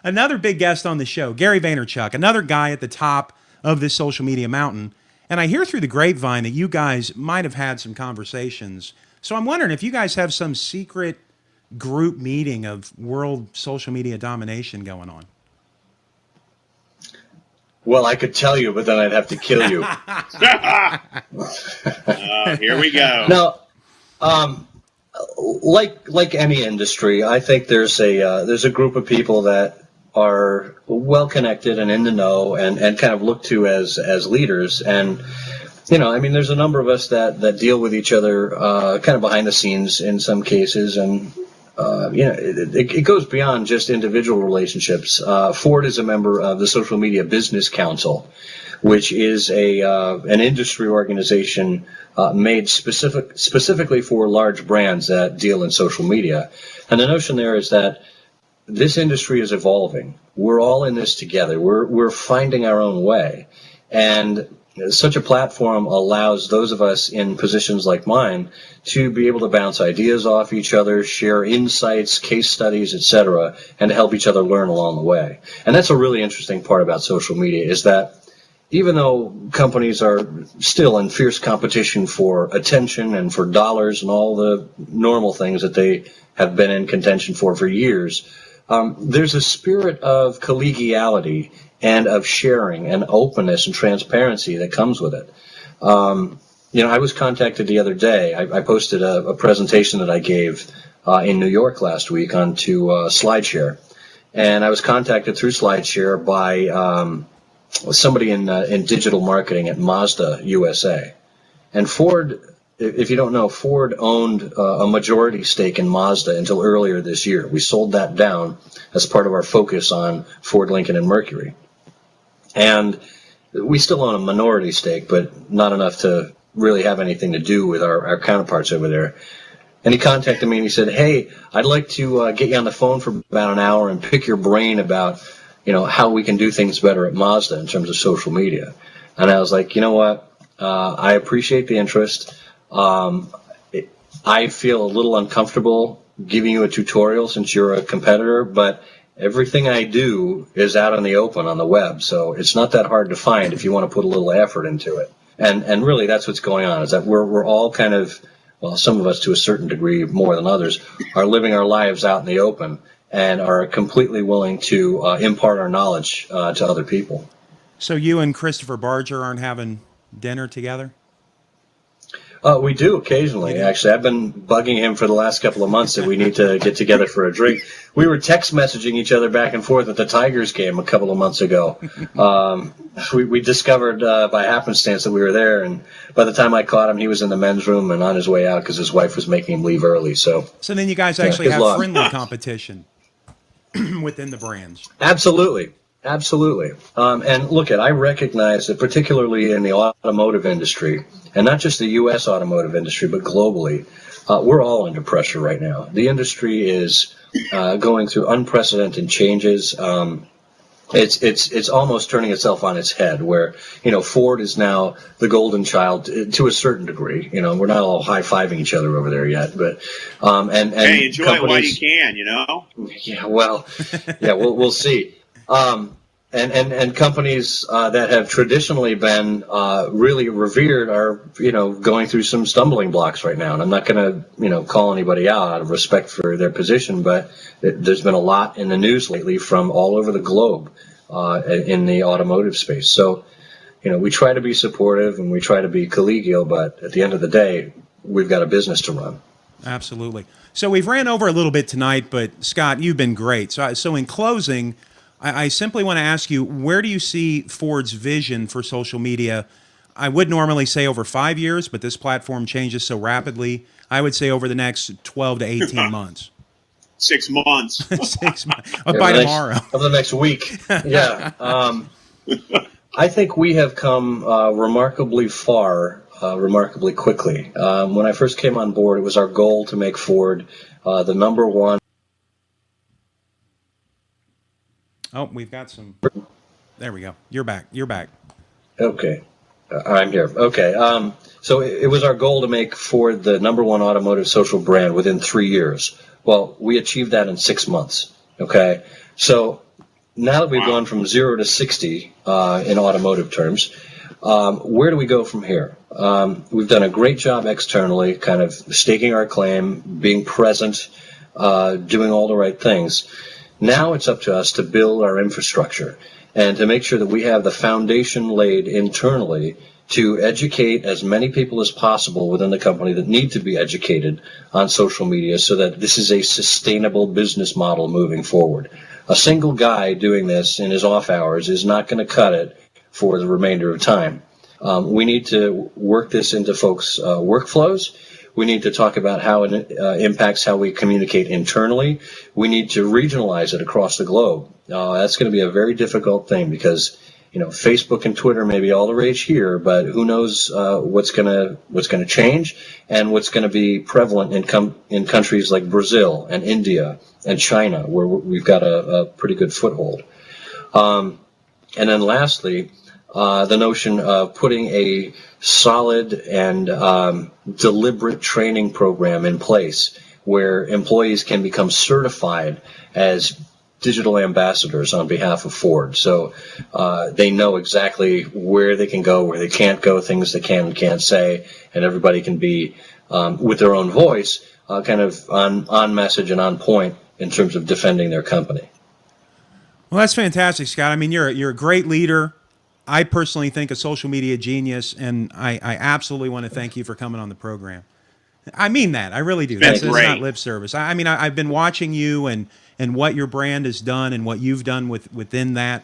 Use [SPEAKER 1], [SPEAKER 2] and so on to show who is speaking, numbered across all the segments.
[SPEAKER 1] another big guest on the show, Gary Vaynerchuk, another guy at the top of this social media mountain. And I hear through the grapevine that you guys might have had some conversations. So I'm wondering if you guys have some secret group meeting of world social media domination going on.
[SPEAKER 2] Well, I could tell you, but then I'd have to kill you.
[SPEAKER 3] Here we go.
[SPEAKER 2] No, like any industry, I think there's a group of people that are well connected and in the know and kind of looked to as leaders. And I mean, there's a number of us that deal with each other kind of behind the scenes in some cases, and it goes beyond just individual relationships. Ford is a member of the Social Media Business Council, which is an industry organization made specifically for large brands that deal in social media. And the notion there is that this industry is evolving. We're all in this together. We're finding our own way, and such a platform allows those of us in positions like mine to be able to bounce ideas off each other, share insights, case studies, etc., and to help each other learn along the way. And that's a really interesting part about social media, is that even though companies are still in fierce competition for attention and for dollars and all the normal things that they have been in contention for years, there's a spirit of collegiality and of sharing and openness and transparency that comes with it. I was contacted the other day. I posted a presentation that I gave in New York last week onto SlideShare. And I was contacted through SlideShare by somebody in digital marketing at Mazda USA. And Ford, if you don't know, Ford owned a majority stake in Mazda until earlier this year. We sold that down as part of our focus on Ford, Lincoln, and Mercury. And we still own a minority stake, but not enough to really have anything to do with our counterparts over there. And he contacted me and he said, "Hey, I'd like to get you on the phone for about an hour and pick your brain about, how we can do things better at Mazda in terms of social media." And I was like, you know what? I appreciate the interest. I feel a little uncomfortable giving you a tutorial since you're a competitor, but everything I do is out in the open on the web, so it's not that hard to find if you want to put a little effort into it. And really, that's what's going on, is that we're all kind of, well, some of us to a certain degree more than others, are living our lives out in the open and are completely willing to impart our knowledge to other people.
[SPEAKER 1] So you and Christopher Barger aren't having dinner together?
[SPEAKER 2] We do occasionally, actually. I've been bugging him for the last couple of months that we need to get together for a drink. We were text messaging each other back and forth at the Tigers game a couple of months ago. We discovered by happenstance that we were there, and by the time I caught him, he was in the men's room and on his way out because his wife was making him leave early. So
[SPEAKER 1] then you guys actually have friendly competition within the brands.
[SPEAKER 2] Absolutely. And look, I recognize that particularly in the automotive industry, and not just the U.S. automotive industry, but globally, we're all under pressure right now. The industry is going through unprecedented changes. It's almost turning itself on its head, where Ford is now the golden child to a certain degree. We're not all high-fiving each other over there yet, but and
[SPEAKER 3] hey, enjoy it while you can.
[SPEAKER 2] Yeah, well, yeah, we'll see. And companies that have traditionally been really revered are, going through some stumbling blocks right now. And I'm not going to, call anybody out of respect for their position, but there's been a lot in the news lately from all over the globe in the automotive space. So, we try to be supportive and we try to be collegial, but at the end of the day, we've got a business to run.
[SPEAKER 1] Absolutely. So we've ran over a little bit tonight, but Scott, you've been great. So in closing, I simply want to ask you, where do you see Ford's vision for social media? I would normally say over 5 years, but this platform changes so rapidly. I would say over the next 12 to 18 months.
[SPEAKER 3] 6 months.
[SPEAKER 1] 6 months. By tomorrow.
[SPEAKER 2] Over the next week. Yeah. I think we have come remarkably far, remarkably quickly. When I first came on board, it was our goal to make Ford the number one.
[SPEAKER 1] Oh, we've got some. There we go. You're back.
[SPEAKER 2] Okay. I'm here. Okay. So it was our goal to make Ford the number one automotive social brand within 3 years. Well, we achieved that in 6 months. Okay. So now that we've
[SPEAKER 3] Wow.
[SPEAKER 2] gone from 0 to 60 in automotive terms, where do we go from here? We've done a great job externally, kind of staking our claim, being present, doing all the right things. Now it's up to us to build our infrastructure and to make sure that we have the foundation laid internally to educate as many people as possible within the company that need to be educated on social media so that this is a sustainable business model moving forward. A single guy doing this in his off hours is not going to cut it for the remainder of time. We need to work this into folks' workflows. We need to talk about how it impacts how we communicate internally. We need to regionalize it across the globe. That's going to be a very difficult thing because Facebook and Twitter may be all the rage here, but who knows what's going to change and what's going to be prevalent in countries like Brazil and India and China, where we've got a pretty good foothold. And then lastly, the notion of putting a solid and deliberate training program in place where employees can become certified as digital ambassadors on behalf of Ford. So they know exactly where they can go, where they can't go, things they can and can't say, and everybody can be, with their own voice, kind of on message and on point in terms of defending their company.
[SPEAKER 1] Well, that's fantastic, Scott. I mean, you're a great leader. I personally think a social media genius, and I absolutely want to thank you for coming on the program. I mean that. I really do. That's not lip service. I mean, I've been watching you and what your brand has done and what you've done within that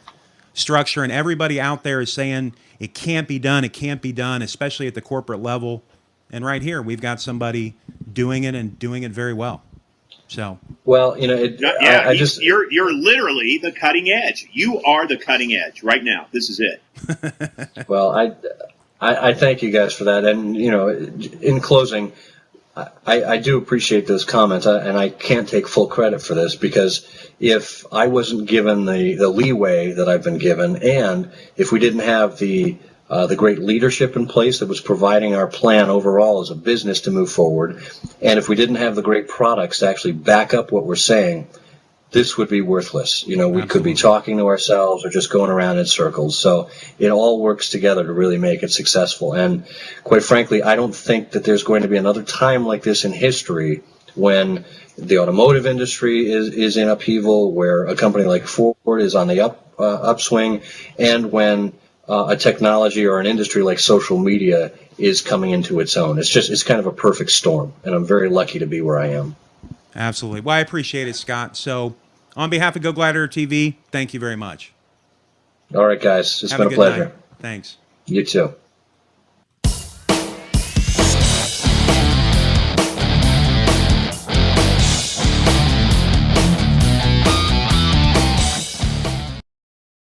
[SPEAKER 1] structure, and everybody out there is saying it can't be done. It can't be done, especially at the corporate level. And right here, we've got somebody doing it and doing it very well. So,
[SPEAKER 2] well,
[SPEAKER 3] you're literally the cutting edge. You are the cutting edge right now. This is it.
[SPEAKER 2] Well, I thank you guys for that. And in closing, I do appreciate those comments, and I can't take full credit for this because if I wasn't given the leeway that I've been given, and if we didn't have the great leadership in place that was providing our plan overall as a business to move forward, and if we didn't have the great products to actually back up what we're saying, this would be worthless. We could be talking to ourselves or just going around in circles. So it all works together to really make it successful. And quite frankly, I don't think that there's going to be another time like this in history when the automotive industry is in upheaval, where a company like Ford is on the upswing, and when a technology or an industry like social media is coming into its own. It's kind of a perfect storm, and I'm very lucky to be where I am.
[SPEAKER 1] Absolutely. Well, I appreciate it, Scott. So, on behalf of GoGladiator TV, thank you very much.
[SPEAKER 2] All right, guys. It's been a pleasure.
[SPEAKER 1] Night. Thanks.
[SPEAKER 2] You too.